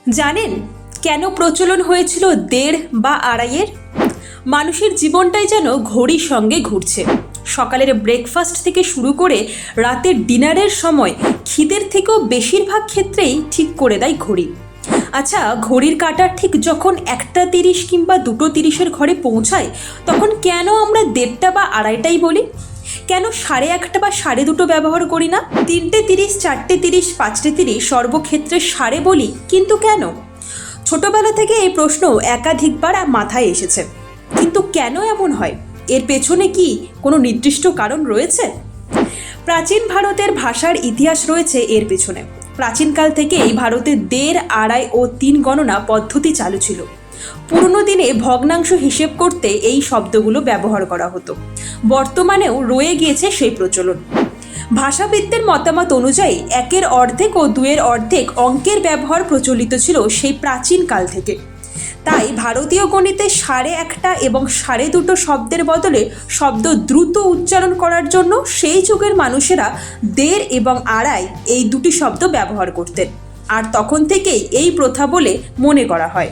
জানেন কেন প্রচলন হয়েছিল 1.5 বা 2.5-এর? মানুষের জীবনটাই যেন ঘড়ির সঙ্গে ঘুরছে। সকালের ব্রেকফাস্ট থেকে শুরু করে রাতের ডিনারের সময় খিদের থেকেও বেশিরভাগ ক্ষেত্রেই ঠিক করে দেয় ঘড়ি। আচ্ছা, ঘড়ির কাঁটা ঠিক যখন 1:30 কিংবা 2:30-এর ঘরে পৌঁছায়, তখন কেন আমরা 1.5টা বা 2.5টাই বলি? কেন 1:30 বা 2:30 ব্যবহার করি না? 3:30, 4:30, 5:30 সর্বক্ষেত্রে 2:30 বলি, কিন্তু কেন? ছোটবেলা থেকে এই প্রশ্ন একাধিকবার মাথায় এসেছে, কিন্তু কেন এমন হয়? এর পেছনে কি কোনো নির্দিষ্ট কারণ রয়েছে? প্রাচীন ভারতের ভাষার ইতিহাস রয়েছে এর পেছনে। প্রাচীনকাল থেকেই ভারতে 1.5, 2.5 ও 3 গণনা পদ্ধতি চালু ছিল। পুরনো দিনে ভগ্নাংশ হিসেব করতে এই শব্দগুলো ব্যবহার করা হতো। বর্তমানেও রয়ে গিয়েছে সেই প্রচলন। ভাষাবিদদের মতামত অনুযায়ী 1-এর অর্ধেক ও 2-এর অর্ধেক অঙ্কের ব্যবহার প্রচলিত ছিল সেই প্রাচীন কাল থেকে। তাই ভারতীয় গণিতে 1:30 এবং 2:30 শব্দের বদলে শব্দ দ্রুত উচ্চারণ করার জন্য সেই যুগের মানুষেরা 1.5 এবং 2.5 এই দুটি শব্দ ব্যবহার করতেন, আর তখন থেকেই এই প্রথা বলে মনে করা হয়।